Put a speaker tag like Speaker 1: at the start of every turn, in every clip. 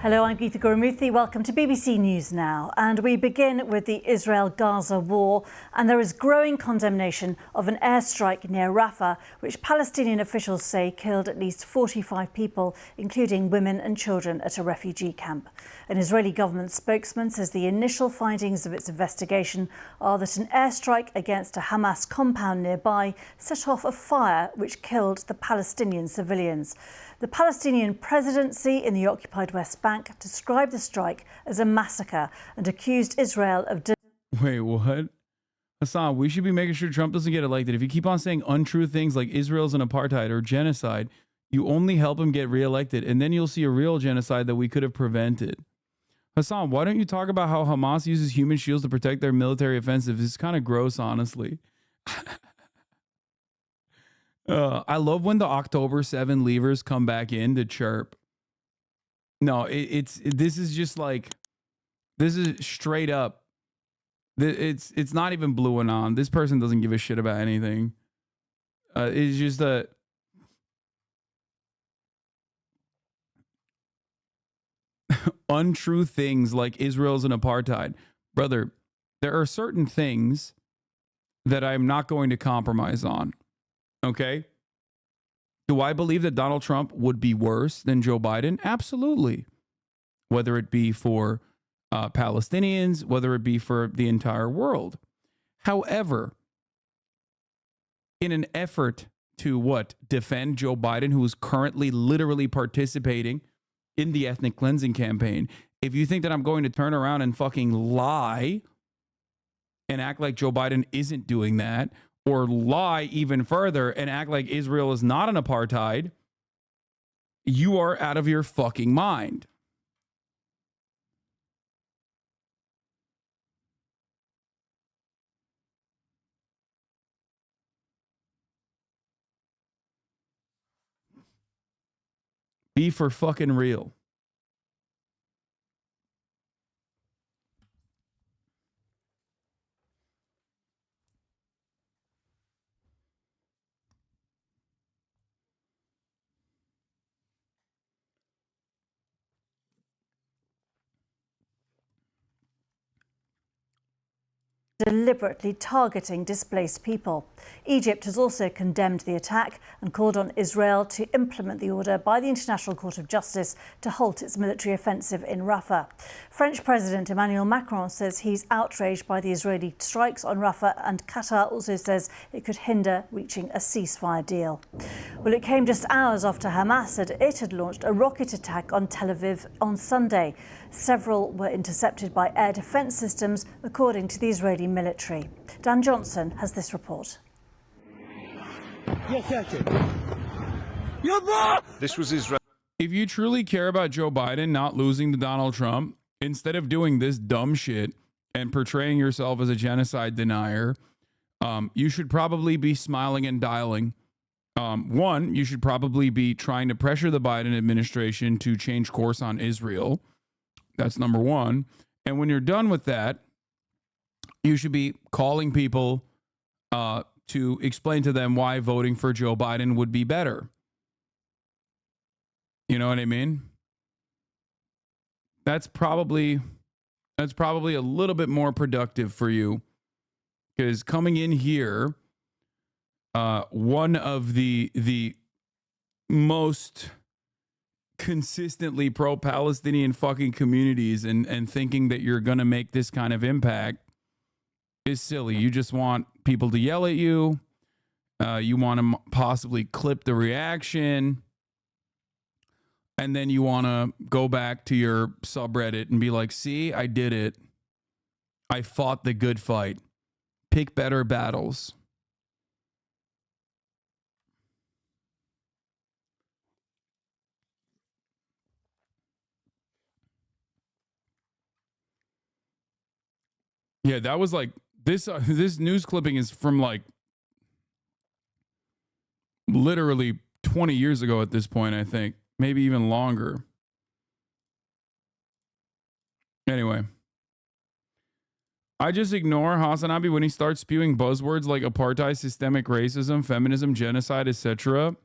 Speaker 1: Hello, I'm Geetha Gurumurthy. Welcome to BBC News Now. And we begin with the Israel-Gaza war. And there is growing condemnation of an airstrike near Rafah, which Palestinian officials say killed at least 45 people, including women and children at a refugee camp. An Israeli government spokesman says the initial findings of its investigation are that an airstrike against a Hamas compound nearby set off a fire which killed the Palestinian civilians. The Palestinian presidency in the occupied West Bank described the strike as a massacre and accused Israel of...
Speaker 2: Wait, what? Hassan, we should be making sure Trump doesn't get elected. If you keep on saying untrue things like Israel's an apartheid or genocide, you only help him get reelected, and then you'll see a real genocide that we could have prevented. Hassan, why don't you talk about how Hamas uses human shields to protect their military offensive? It's kind of gross, honestly. I love when the October 7 leavers come back in to chirp. No, this is just like, this is straight up. It's not even blue and on. This person doesn't give a shit about anything. It's just that untrue things like Israel's an apartheid. Brother, there are certain things that I'm not going to compromise on. Okay. Do I believe that Donald Trump would be worse than Joe Biden? Absolutely. Whether it be for Palestinians, whether it be for the entire world. However, in an effort to defend Joe Biden, who is currently literally participating in the ethnic cleansing campaign, if you think that I'm going to turn around and fucking lie and act like Joe Biden isn't doing that, or lie even further and act like Israel is not an apartheid, you are out of your fucking mind. Be for fucking real.
Speaker 1: Deliberately targeting displaced people. Egypt has also condemned the attack and called on Israel to implement the order by the International Court of Justice to halt its military offensive in Rafah. French President Emmanuel Macron says he's outraged by the Israeli strikes on Rafah, and Qatar also says it could hinder reaching a ceasefire deal. Well, it came just hours after Hamas said it had launched a rocket attack on Tel Aviv on Sunday. Several were intercepted by air defense systems, according to the Israeli military. Dan Johnson has this report.
Speaker 2: This was Israel. If you truly care about Joe Biden not losing to Donald Trump, instead of doing this dumb shit and portraying yourself as a genocide denier, you should probably be smiling and dialing. One, you should probably be trying to pressure the Biden administration to change course on Israel. That's number one. And when you're done with that, you should be calling people to explain to them why voting for Joe Biden would be better. You know what I mean? That's probably a little bit more productive for you, because coming in here, one of the most consistently pro-Palestinian fucking communities and thinking that you're going to make this kind of impact is silly. You just want people to yell at you. You want to possibly clip the reaction. And then you want to go back to your subreddit and be like, see, I did it. I fought the good fight. Pick better battles. Yeah, that was like this news clipping is from like literally 20 years ago at this point, I think. Maybe even longer. Anyway. I just ignore Hasanabi when he starts spewing buzzwords like apartheid, systemic racism, feminism, genocide, etc.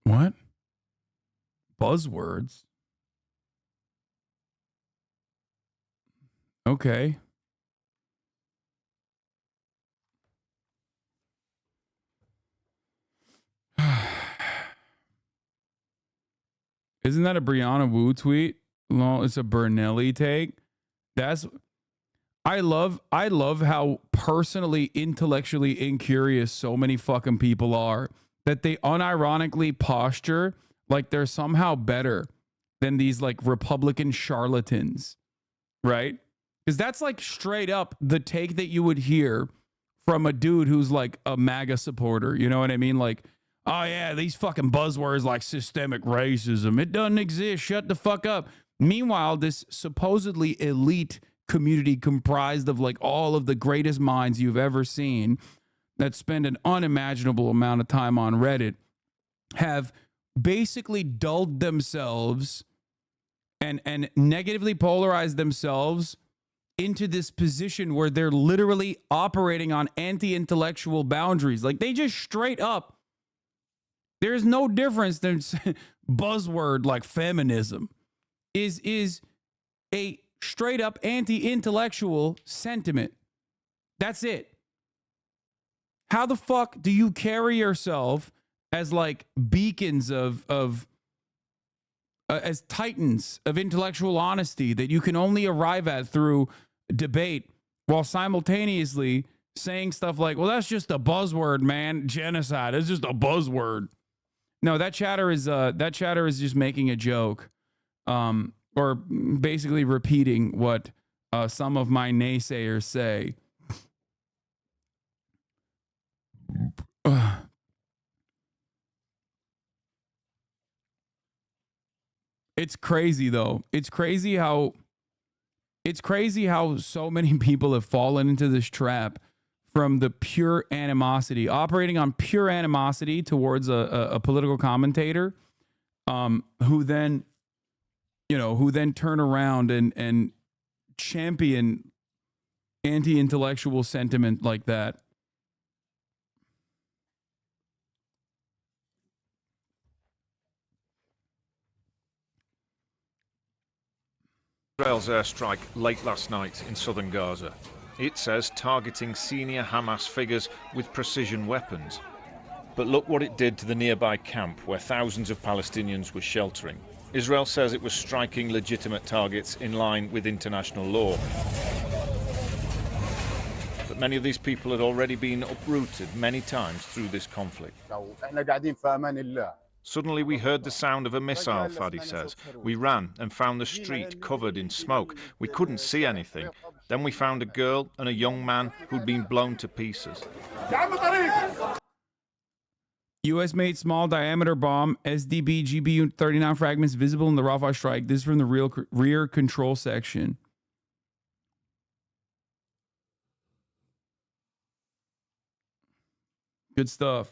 Speaker 2: What? buzzwords. Okay. Isn't that a Brianna Wu tweet? No, it's a Bernelli take. I love how personally, intellectually incurious so many fucking people are, that they unironically posture like they're somehow better than these like Republican charlatans, right? Because that's like straight up the take that you would hear from a dude who's like a MAGA supporter. You know what I mean? Like, oh yeah, these fucking buzzwords like systemic racism, it doesn't exist. Shut the fuck up. Meanwhile, this supposedly elite community comprised of like all of the greatest minds you've ever seen that spend an unimaginable amount of time on Reddit have basically dulled themselves and negatively polarized themselves into this position where they're literally operating on anti-intellectual boundaries. Like they just straight up, there's no difference than buzzword like feminism is a straight up anti-intellectual sentiment. That's it. How the fuck do you carry yourself as like beacons of as titans of intellectual honesty that you can only arrive at through debate, while simultaneously saying stuff like, well, that's just a buzzword, man. Genocide is just a buzzword. No, that chatter is just making a joke, or basically repeating what some of my naysayers say. It's crazy though. It's crazy how so many people have fallen into this trap from the pure animosity, operating on pure animosity towards a political commentator, who then turn around and champion anti-intellectual sentiment like that.
Speaker 3: Israel's airstrike late last night in southern Gaza. It says targeting senior Hamas figures with precision weapons. But look what it did to the nearby camp where thousands of Palestinians were sheltering. Israel says it was striking legitimate targets in line with international law. But many of these people had already been uprooted many times through this conflict. Suddenly we heard the sound of a missile, Fadi says. We ran and found the street covered in smoke. We couldn't see anything. Then we found a girl and a young man who'd been blown to pieces.
Speaker 2: U.S.-made small diameter bomb, SDB GBU 39 fragments visible in the Rafah strike. This is from the rear control section. Good stuff.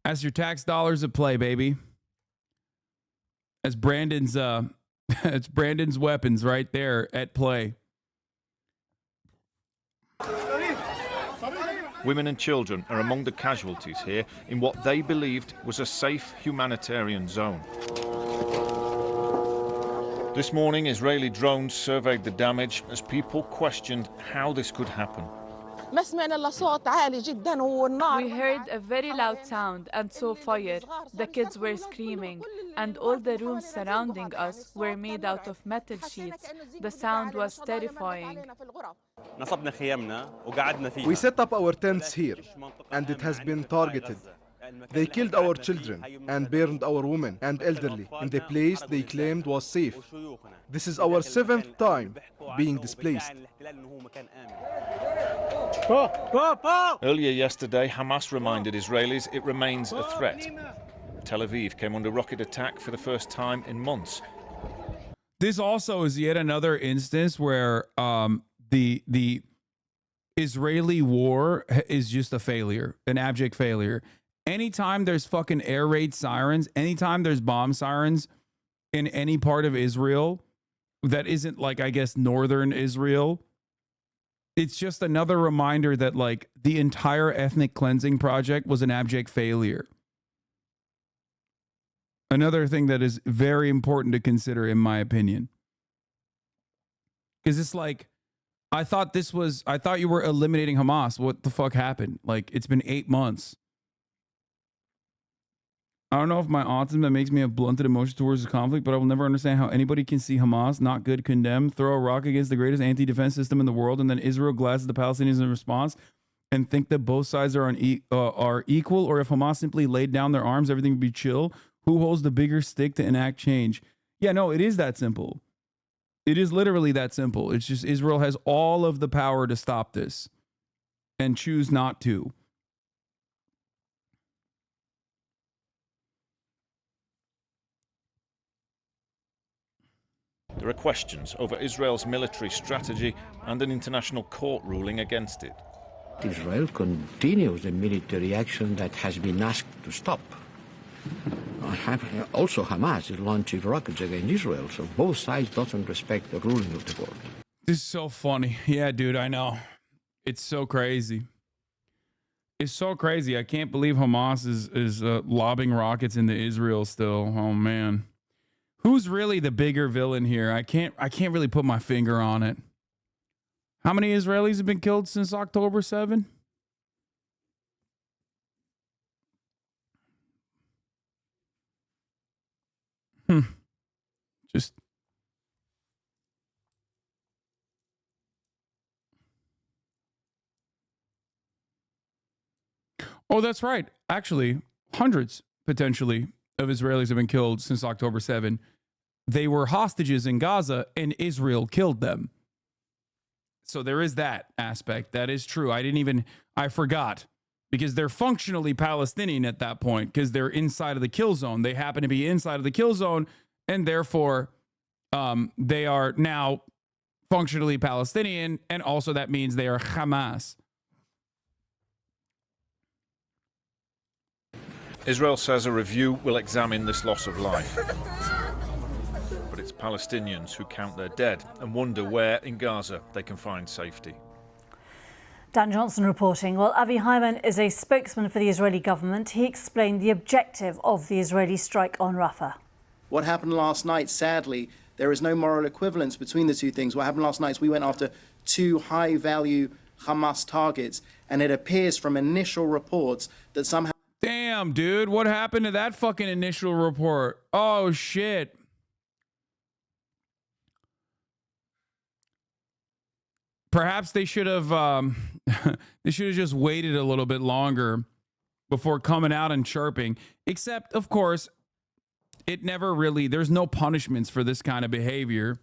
Speaker 2: That's your tax dollars at play, baby. That's Brandon's it's Brandon's weapons right there at play.
Speaker 3: Women and children are among the casualties here in what they believed was a safe humanitarian zone. This morning, Israeli drones surveyed the damage as people questioned how this could happen.
Speaker 4: We heard a very loud sound and saw fire. The kids were screaming, and all the rooms surrounding us were made out of metal sheets. The sound was terrifying.
Speaker 5: We set up our tents here, and it has been targeted. They killed our children and burned our women and elderly in the place they claimed was safe. This is our 7th time being displaced.
Speaker 3: Earlier yesterday, Hamas reminded Israelis it remains a threat. Tel Aviv came under rocket attack for the first time in months.
Speaker 2: This also is yet another instance where the Israeli war is just a failure, an abject failure. Anytime there's fucking air raid sirens, anytime there's bomb sirens in any part of Israel that isn't like, I guess, northern Israel, it's just another reminder that like the entire ethnic cleansing project was an abject failure. Another thing that is very important to consider, in my opinion. Because it's like, I thought you were eliminating Hamas. What the fuck happened? Like, it's been 8 months. I don't know if my autism that makes me have blunted emotions towards the conflict, but I will never understand how anybody can see Hamas, not good, condemn, throw a rock against the greatest anti-defense system in the world, and then Israel glasses the Palestinians in response and think that both sides are equal, or if Hamas simply laid down their arms, everything would be chill. Who holds the bigger stick to enact change? Yeah, no, it is that simple. It is literally that simple. It's just Israel has all of the power to stop this and choose not to.
Speaker 3: There are questions over Israel's military strategy and an international court ruling against it.
Speaker 6: Israel continues the military action that has been asked to stop. Also, Hamas is launching rockets against Israel, so both sides doesn't respect the ruling of the court.
Speaker 2: This is so funny. Yeah, dude, I know. It's so crazy. It's so crazy. I can't believe Hamas is lobbing rockets into Israel still. Oh, man. Who's really the bigger villain here? I can't really put my finger on it. How many Israelis have been killed since October 7? Just oh, that's right. Actually, hundreds potentially of Israelis have been killed since October 7. They were hostages in Gaza and Israel killed them. So there is that aspect. That is true. I forgot, because they're functionally Palestinian at that point because they're inside of the kill zone. They happen to be inside of the kill zone, and therefore they are now functionally Palestinian, and also that means they are Hamas.
Speaker 3: Israel says a review will examine this loss of life. But it's Palestinians who count their dead and wonder where in Gaza they can find safety.
Speaker 1: Dan Johnson reporting. Well, Avi Hyman is a spokesman for the Israeli government. He explained the objective of the Israeli strike on Rafah.
Speaker 7: What happened last night, sadly, there is no moral equivalence between the two things. What happened last night is we went after two high-value Hamas targets, and it appears from initial reports that somehow...
Speaker 2: Damn, dude, what happened to that fucking initial report? Oh, shit. Perhaps they should have just waited a little bit longer before coming out and chirping. Except, of course, it never really, there's no punishments for this kind of behavior.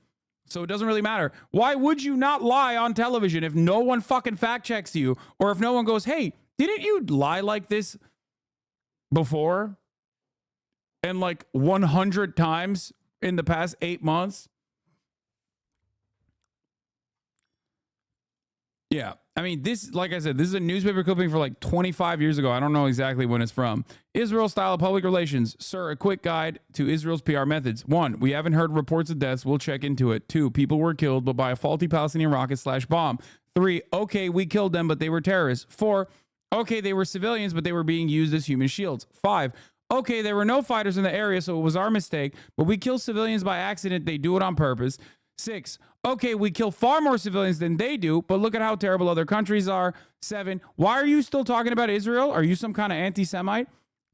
Speaker 2: So it doesn't really matter. Why would you not lie on television if no one fucking fact checks you? Or if no one goes, hey, didn't you lie like this before? And like 100 times in the past 8 months? Yeah. I mean, this, like I said, this is a newspaper clipping for like 25 years ago. I don't know exactly when it's from. Israel style of public relations. Sir, a quick guide to Israel's PR methods. 1, we haven't heard reports of deaths. We'll check into it. 2, people were killed, but by a faulty Palestinian rocket/bomb. 3, okay, we killed them, but they were terrorists. 4, okay, they were civilians, but they were being used as human shields. 5, okay, there were no fighters in the area, so it was our mistake, but we kill civilians by accident. They do it on purpose. 6, okay, we kill far more civilians than they do, but look at how terrible other countries are. 7, why are you still talking about Israel? Are you some kind of anti-Semite?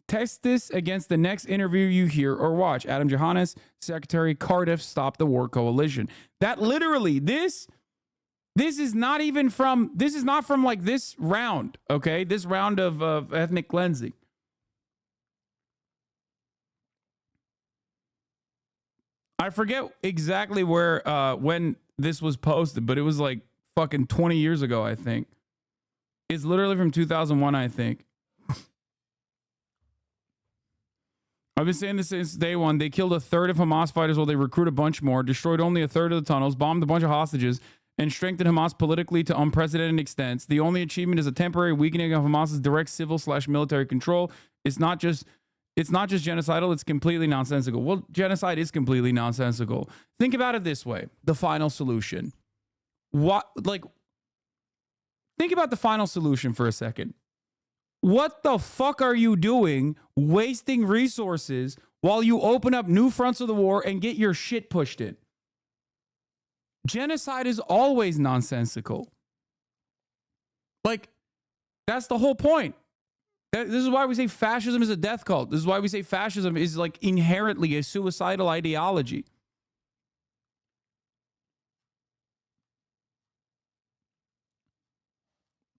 Speaker 2: Test this against the next interview you hear or watch. Adam Johannes, Secretary Cardiff, Stop the War Coalition. That literally, this is not even from, this is not from like this round, okay? This round of ethnic cleansing. I forget exactly where, when this was posted, but it was like fucking 20 years ago, I think. It's literally from 2001, I think. I've been saying this since day one. They killed a third of Hamas fighters while they recruit a bunch more, destroyed only a third of the tunnels, bombed a bunch of hostages, and strengthened Hamas politically to unprecedented extents. The only achievement is a temporary weakening of Hamas's direct civil/military control. It's not just genocidal, it's completely nonsensical. Well, genocide is completely nonsensical. Think about it this way. The final solution. Think about the final solution for a second. What the fuck are you doing wasting resources while you open up new fronts of the war and get your shit pushed in? Genocide is always nonsensical. Like, that's the whole point. This is why we say fascism is a death cult. This is why we say fascism is like inherently a suicidal ideology.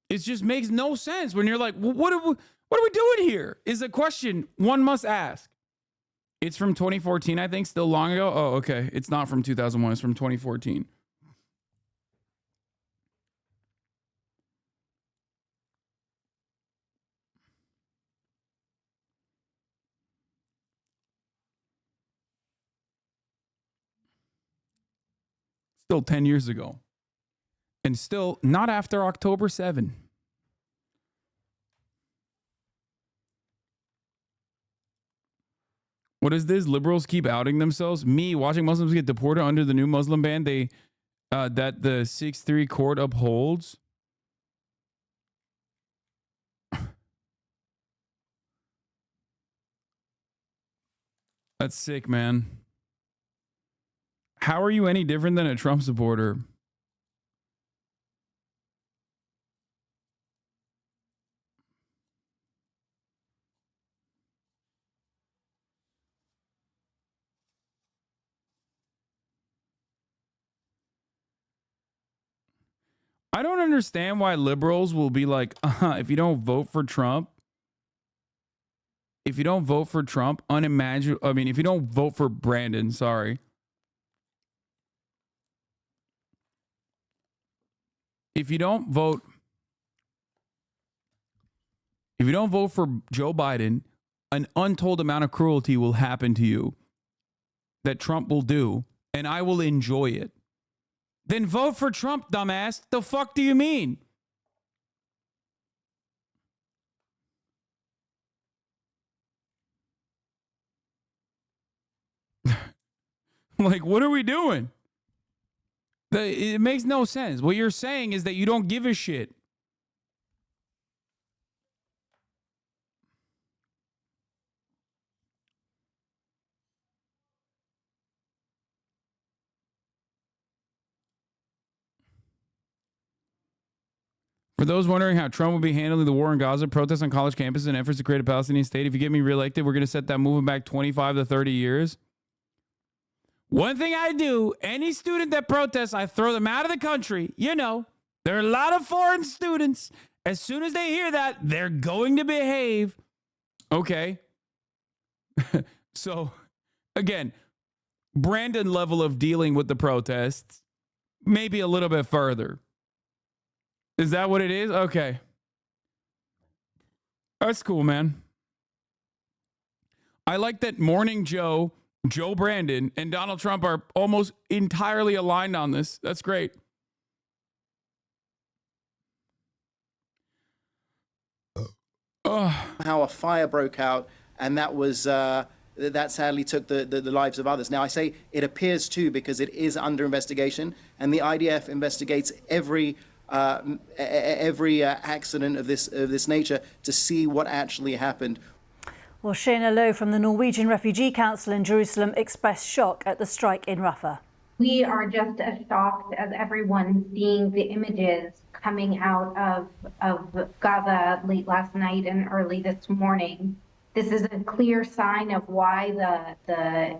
Speaker 2: It just makes no sense when you're like, well, what are we doing here? Is a question one must ask. It's from 2014, I think, still long ago. Oh, okay. It's not from 2001. It's from 2014. Still 10 years ago. And still not after October 7. What is this? Liberals keep outing themselves. Me watching Muslims get deported under the new Muslim ban that the 6-3 court upholds. That's sick, man. How are you any different than a Trump supporter? I don't understand why liberals will be like, if you don't vote for Trump, unimaginable. I mean, if you don't vote for Brandon, sorry. If you don't vote for Joe Biden, an untold amount of cruelty will happen to you that Trump will do, and I will enjoy it. Then vote for Trump, dumbass. The fuck do you mean? Like, what are we doing? It makes no sense. What you're saying is that you don't give a shit. For those wondering how Trump will be handling the war in Gaza, protests on college campuses, and efforts to create a Palestinian state, if you get me reelected, we're going to set that movement back 25 to 30 years. One thing I do, any student that protests, I throw them out of the country. You know, there are a lot of foreign students. As soon as they hear that, they're going to behave. Okay. So, again, Brandon level of dealing with the protests, maybe a little bit further. Is that what it is? Okay. That's cool, man. I like that Morning Joe, Joe Brandon, and Donald Trump are almost entirely aligned on this. That's great.
Speaker 7: How a fire broke out, and that was that sadly took the lives of others. Now I say it appears to because it is under investigation, and the IDF investigates every accident of this nature to see what actually happened.
Speaker 1: Well, Shayna Lowe from the Norwegian Refugee Council in Jerusalem expressed shock at the strike in Rafah.
Speaker 8: We are just as shocked as everyone seeing the images coming out of Gaza late last night and early this morning. This is a clear sign of why the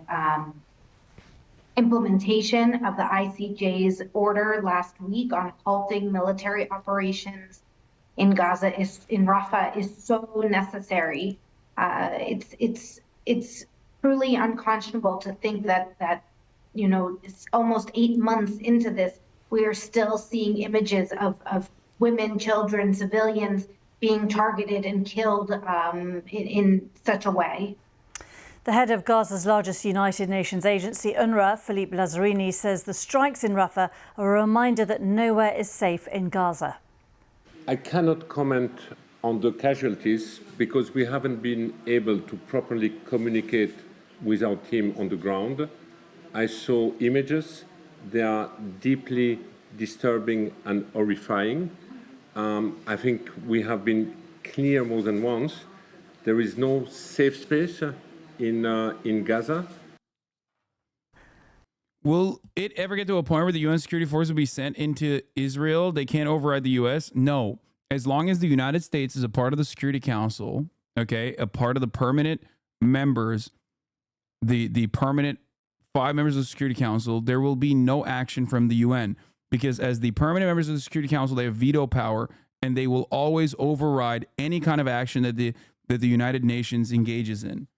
Speaker 8: implementation of the ICJ's order last week on halting military operations in Gaza in Rafah is so necessary. It's truly unconscionable to think that you know, it's almost 8 months into this, we are still seeing images of women, children, civilians being targeted and killed in such a way.
Speaker 1: The head of Gaza's largest United Nations agency, UNRWA, Philippe Lazzarini, says the strikes in Rafah are a reminder that nowhere is safe in Gaza.
Speaker 9: I cannot comment on the casualties because we haven't been able to properly communicate with our team on the ground. I saw images. They are deeply disturbing and horrifying. I think we have been clear more than once, there is no safe space in Gaza.
Speaker 2: Will it ever get to a point where the UN security force will be sent into Israel? They can't override the US? No. As long as the United States is a part of the Security Council, okay, a part of the permanent members, the permanent 5 members of the Security Council, there will be no action from the UN, because as the permanent members of the Security Council, they have veto power, and they will always override any kind of action that the United Nations engages in.